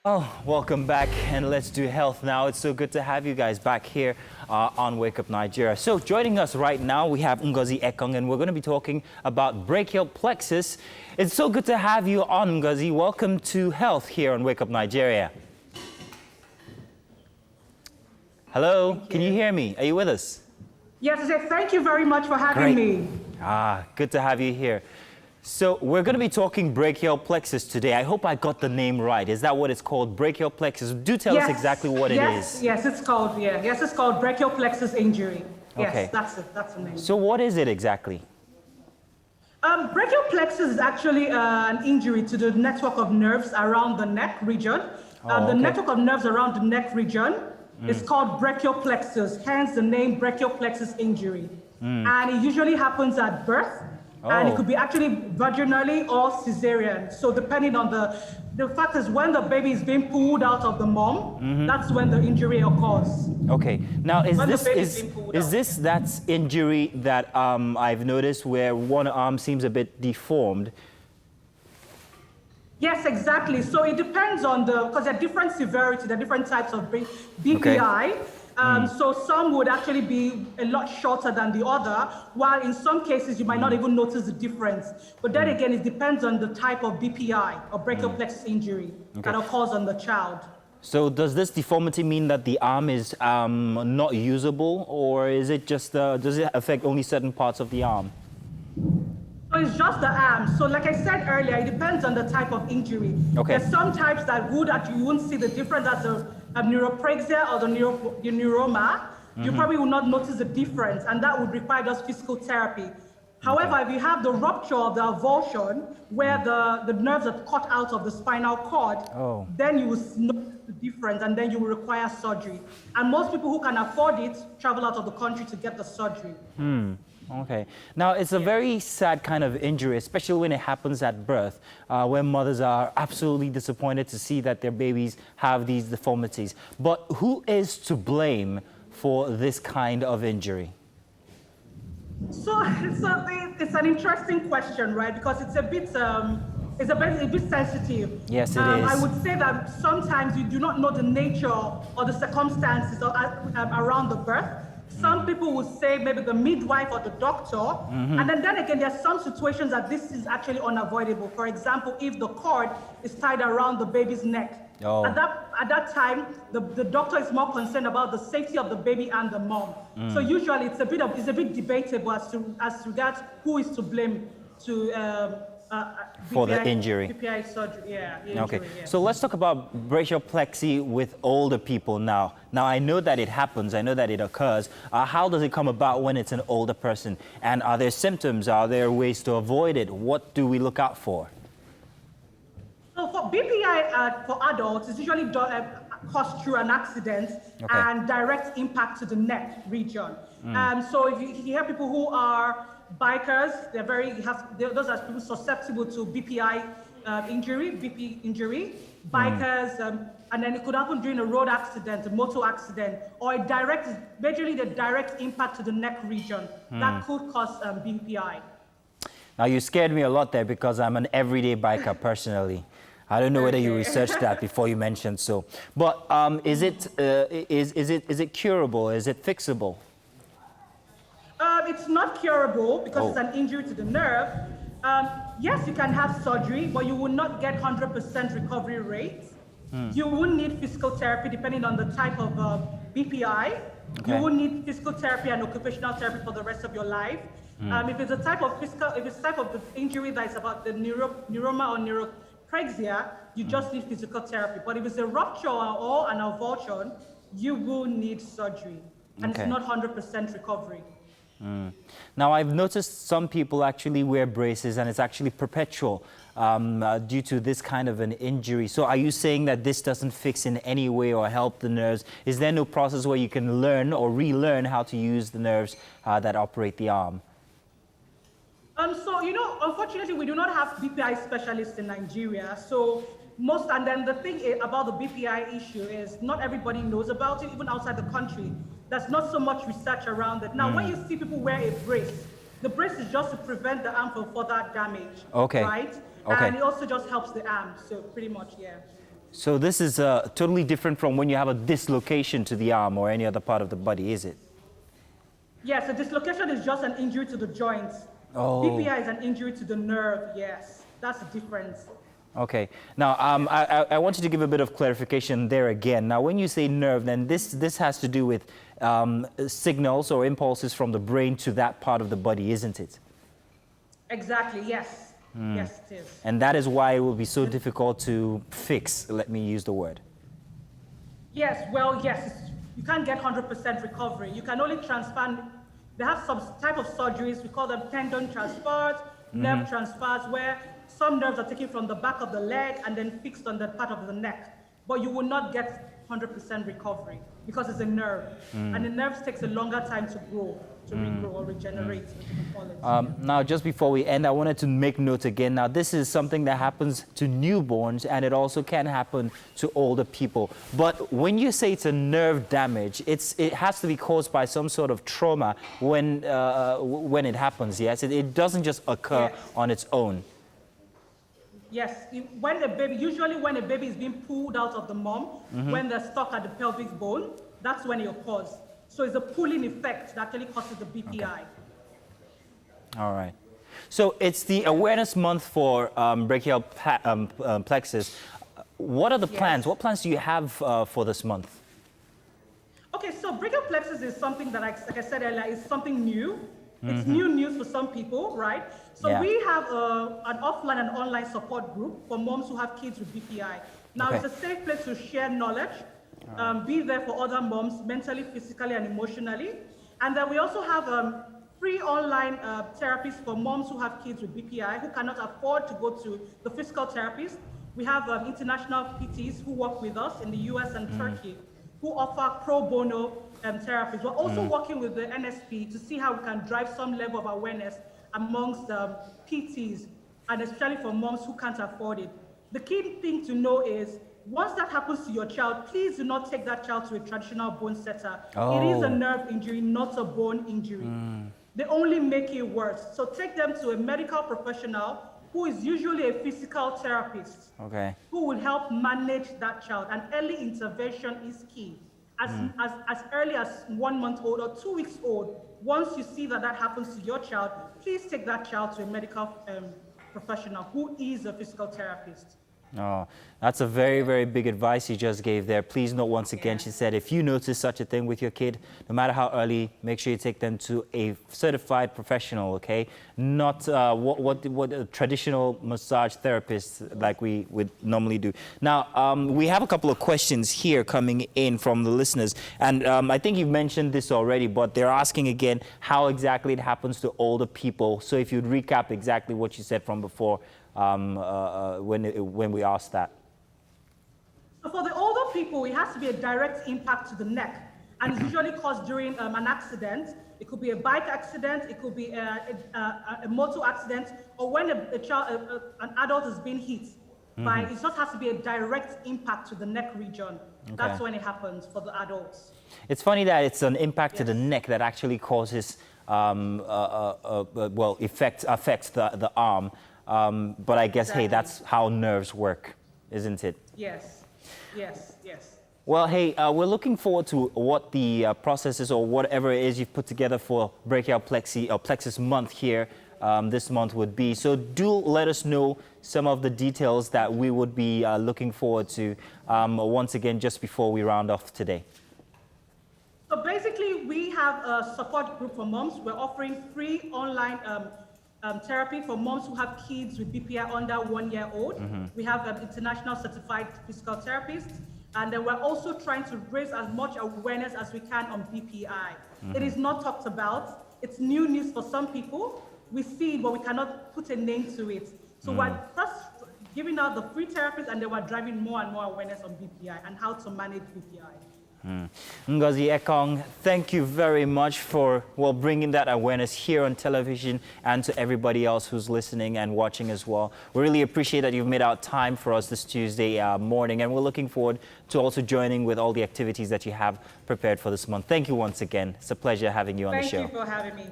Oh, welcome back, and let's do health now. It's so good to have you guys back here on Wake Up Nigeria. So joining us right now, we have Ngozi Ekong, and we're going to be talking about brachial plexus. It's so good to have you on, Ngozi. Welcome to health here on Wake Up Nigeria. Hello, can you hear me? Are you with us? Yes, I said thank you very much for having me. Good to have you here. So we're going to be talking brachial plexus today. I hope I got the name right. Is that what it's called, brachial plexus? Do tell us exactly what it is. Yes, it's called, Yes, it's called brachial plexus injury. Okay. Yes, that's it. That's the name. So what is it exactly? Brachial plexus is actually an injury to the network of nerves around the neck region. The network of nerves around the neck region is called brachial plexus, hence the name brachial plexus injury. And it usually happens at birth. And it could be actually vaginally or cesarean. So depending on the fact is when the baby is being pulled out of the mom, that's when the injury occurs. Okay. Now, is this that injury that I've noticed where one arm seems a bit deformed? Yes, exactly. So it depends on because there are different severity, there are different types of BPI. So some would actually be a lot shorter than the other, while in some cases you might not even notice the difference. But then again, it depends on the type of BPI or brachial plexus injury that occurs on the child. So does this deformity mean that the arm is not usable, or is it just does it affect only certain parts of the arm? So it's just the arm. So like I said earlier, it depends on the type of injury. Okay. There's some types that you wouldn't see the difference as a neuropraxia or the neuroma. You probably will not notice the difference, and that would require just physical therapy. However, if you have the rupture of the avulsion, where the nerves are cut out of the spinal cord, then you will notice the difference, and then you will require surgery. And most people who can afford it travel out of the country to get the surgery. Okay. Now, it's a very sad kind of injury, especially when it happens at birth, where mothers are absolutely disappointed to see that their babies have these deformities. But who is to blame for this kind of injury? So it's an interesting question, right? Because it's a bit sensitive. Yes, it is. I would say that sometimes you do not know the nature or the circumstances around the birth. Some people would say maybe the midwife or the doctor, and then again, there are some situations that this is actually unavoidable. For example, if the cord is tied around the baby's neck, at that time, the doctor is more concerned about the safety of the baby and the mom. So usually, it's a bit debatable as regards who is to blame for the injury. BPI surgery, Okay, so let's talk about brachial plexus with older people now. Now, I know that it happens, I know that it occurs. How does it come about when it's an older person? And are there symptoms? Are there ways to avoid it? What do we look out for? So for BPI for adults, it's usually caused through an accident and direct impact to the neck region. So if you hear people who are bikers, those are people susceptible to BPI injury. Bikers, and then it could happen during a road accident, a motor accident, or majorly the direct impact to the neck region that could cause BPI. Now, you scared me a lot there because I'm an everyday biker personally. I don't know whether you researched that before you mentioned so. But is it curable? Is it fixable? It's not curable because it's an injury to the nerve. Yes, you can have surgery, but you will not get 100% recovery rate. You will need physical therapy depending on the type of BPI. You will need physical therapy and occupational therapy for the rest of your life. If it's a type of the injury that is about the neuroma or neuropraxia, you just need physical therapy. But if it's a rupture or an avulsion, you will need surgery, and it's not 100% recovery. Now, I've noticed some people actually wear braces, and it's actually perpetual due to this kind of an injury. So are you saying that this doesn't fix in any way or help the nerves? Is there no process where you can learn or relearn how to use the nerves that operate the arm? So, unfortunately, we do not have BPI specialists in Nigeria. So and then the thing about the BPI issue is not everybody knows about it, even outside the country. There's not so much research around it. Now, when you see people wear a brace, the brace is just to prevent the arm from further damage, right? And it also just helps the arm, so pretty much, So this is totally different from when you have a dislocation to the arm or any other part of the body, is it? Yes, a dislocation is just an injury to the joints. Oh. BPI is an injury to the nerve, yes. That's the difference. Okay. Now, I want you to give a bit of clarification there again. Now, when you say nerve, then this has to do with signals or impulses from the brain to that part of the body, isn't it? Exactly, yes. Yes, it is. And that is why it will be so difficult to fix, let me use the word. Yes, well, yes. You can't get 100% recovery. You can only transplant. They have some type of surgeries. We call them tendon transfers, nerve transfers, where some nerves are taken from the back of the leg and then fixed on the part of the neck. But you will not get 100% recovery because it's a nerve. And the nerves takes a longer time to grow, to regrow or regenerate, as you call it. Now, just before we end, I wanted to make note again. Now, this is something that happens to newborns, and it also can happen to older people. But when you say it's a nerve damage, it has to be caused by some sort of trauma when it happens, yes? It doesn't just occur on its own. Yes, usually when a baby is being pulled out of the mom, when they're stuck at the pelvic bone, that's when it occurs. So it's a pulling effect that actually causes the BPI. Okay. All right. So it's the awareness month for brachial plexus. What are the plans? What plans do you have for this month? Okay, so brachial plexus is something that, like I said earlier, is something new. It's new news for some people, right? So we have an offline and online support group for moms who have kids with BPI. Now, it's a safe place to share knowledge, be there for other moms, mentally, physically, and emotionally. And then we also have free online therapies for moms who have kids with BPI who cannot afford to go to the physical therapist. We have international PTs who work with us in the US and Turkey who offer pro bono therapies. We're also working with the NSP to see how we can drive some level of awareness amongst PTs, and especially for moms who can't afford it. The key thing to know is, once that happens to your child, please do not take that child to a traditional bone setter. It is a nerve injury, not a bone injury. They only make it worse. So take them to a medical professional who is usually a physical therapist, who will help manage that child. And early intervention is key. As early as 1 month old or 2 weeks old, once you see that happens to your child, please take that child to a medical professional who is a physical therapist. Oh, that's a very, very big advice you just gave there. Please note once again, she said, if you notice such a thing with your kid, no matter how early, make sure you take them to a certified professional, okay? Not what a traditional massage therapist like we would normally do. Now, we have a couple of questions here coming in from the listeners. And I think you've mentioned this already, but they're asking again how exactly it happens to older people. So if you'd recap exactly what you said from before, when we asked that. So for the older people, it has to be a direct impact to the neck, and it's usually caused during an accident. It could be a bike accident, it could be a motor accident, or when an adult is being hit. It just has to be a direct impact to the neck region. That's when it happens for the adults. It's funny that it's an impact to the neck that actually causes, affects the arm. But I guess, hey, that's how nerves work, isn't it? Yes, yes, yes. Well, hey, we're looking forward to what the process is or whatever it is you've put together for Brachial Plexus Month here this month would be. So do let us know some of the details that we would be looking forward to once again just before we round off today. So basically, we have a support group for moms. We're offering free online therapy for moms who have kids with BPI under 1 year old. We have international certified physical therapists, and then we're also trying to raise as much awareness as we can on BPI. It is not talked about. It's new news for some people. We see it, but we cannot put a name to it. So we're first giving out the free therapies, and then we're driving more and more awareness on BPI and how to manage BPI. Ngozi Ekong, thank you very much for bringing that awareness here on television and to everybody else who's listening and watching as well. We really appreciate that you've made out time for us this Tuesday morning, and we're looking forward to also joining with all the activities that you have prepared for this month. Thank you once again. It's a pleasure having you on the show. Thank you for having me.